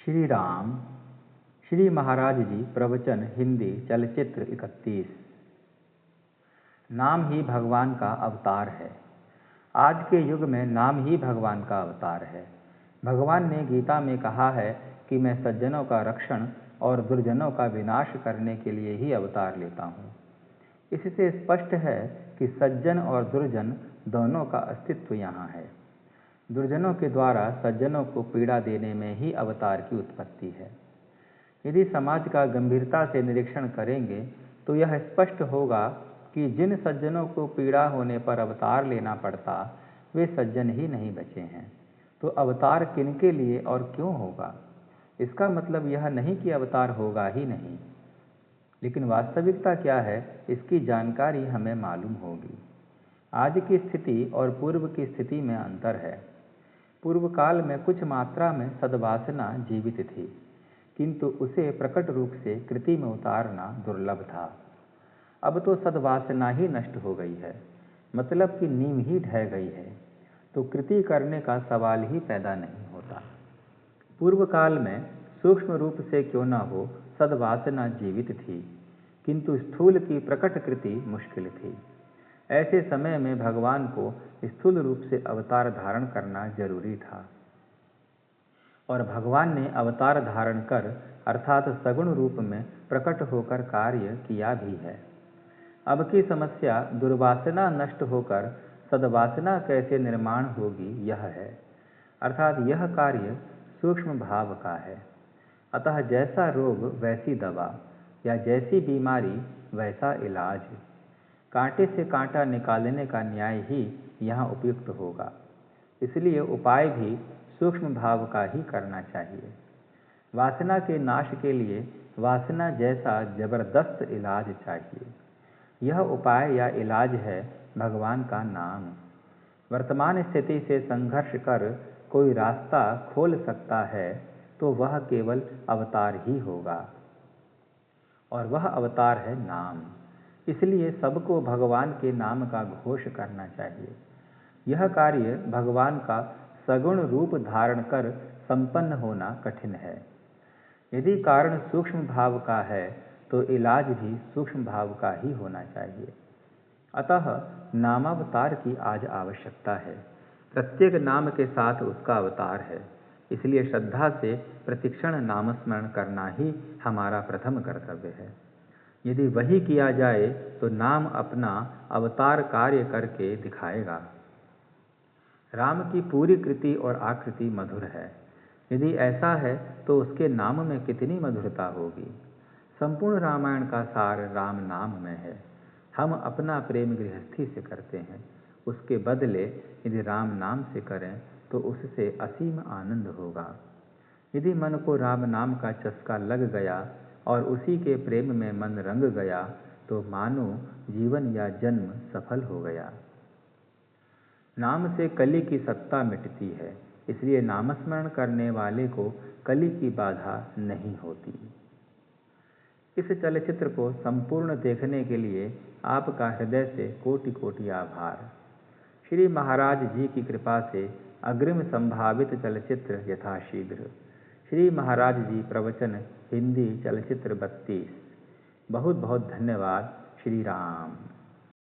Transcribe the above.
श्री राम। श्री महाराज जी प्रवचन हिंदी चलचित्र 31। नाम ही भगवान का अवतार है। आज के युग में नाम ही भगवान का अवतार है। भगवान ने गीता में कहा है कि मैं सज्जनों का रक्षण और दुर्जनों का विनाश करने के लिए ही अवतार लेता हूँ। इससे स्पष्ट है कि सज्जन और दुर्जन दोनों का अस्तित्व यहाँ है। दुर्जनों के द्वारा सज्जनों को पीड़ा देने में ही अवतार की उत्पत्ति है। यदि समाज का गंभीरता से निरीक्षण करेंगे तो यह स्पष्ट होगा कि जिन सज्जनों को पीड़ा होने पर अवतार लेना पड़ता वे सज्जन ही नहीं बचे हैं। तो अवतार किनके लिए और क्यों होगा? इसका मतलब यह नहीं कि अवतार होगा ही नहीं, लेकिन वास्तविकता क्या है इसकी जानकारी हमें मालूम होगी। आज की स्थिति और पूर्व की स्थिति में अंतर है। पूर्व काल में कुछ मात्रा में सद्वासना जीवित थी, किंतु उसे प्रकट रूप से कृति में उतारना दुर्लभ था। अब तो सद्वासना ही नष्ट हो गई है, मतलब कि नींव ही ढह गई है, तो कृति करने का सवाल ही पैदा नहीं होता। पूर्व काल में सूक्ष्म रूप से क्यों न हो सद्वासना जीवित थी, किंतु स्थूल की प्रकट कृति मुश्किल थी। ऐसे समय में भगवान को स्थूल रूप से अवतार धारण करना जरूरी था, और भगवान ने अवतार धारण कर अर्थात सगुण रूप में प्रकट होकर कार्य किया भी है। अब की समस्या दुर्वासना नष्ट होकर सद्वासना कैसे निर्माण होगी यह है, अर्थात यह कार्य सूक्ष्म भाव का है। अतः जैसा रोग वैसी दवा, या जैसी बीमारी वैसा इलाज। कांटे से कांटा निकालने का न्याय ही यहाँ उपयुक्त होगा। इसलिए उपाय भी सूक्ष्म भाव का ही करना चाहिए। वासना के नाश के लिए वासना जैसा जबरदस्त इलाज चाहिए। यह उपाय या इलाज है भगवान का नाम। वर्तमान स्थिति से संघर्ष कर कोई रास्ता खोल सकता है तो वह केवल अवतार ही होगा, और वह अवतार है नाम। इसलिए सबको भगवान के नाम का घोष करना चाहिए। यह कार्य भगवान का सगुण रूप धारण कर संपन्न होना कठिन है। यदि कारण सूक्ष्म भाव का है तो इलाज भी सूक्ष्म भाव का ही होना चाहिए। अतः नामावतार की आज आवश्यकता है। प्रत्येक नाम के साथ उसका अवतार है। इसलिए श्रद्धा से प्रतिक्षण नामस्मरण करना ही हमारा प्रथम कर्तव्य है। यदि वही किया जाए तो नाम अपना अवतार कार्य करके दिखाएगा। राम की पूरी कृति और आकृति मधुर है। यदि ऐसा है तो उसके नाम में कितनी मधुरता होगी। संपूर्ण रामायण का सार राम नाम में है। हम अपना प्रेम गृहस्थी से करते हैं, उसके बदले यदि राम नाम से करें तो उससे असीम आनंद होगा। यदि मन को राम नाम का चस्का लग गया और उसी के प्रेम में मन रंग गया तो मानो जीवन या जन्म सफल हो गया। नाम से कली की सत्ता मिटती है, इसलिए नामस्मरण करने वाले को कली की बाधा नहीं होती। इस चलचित्र को संपूर्ण देखने के लिए आपका हृदय से कोटि कोटि आभार। श्री महाराज जी की कृपा से अग्रिम संभावित चलचित्र यथाशीघ्र। श्री महाराज जी प्रवचन हिंदी चलचित्र 32। बहुत बहुत धन्यवाद। श्री राम।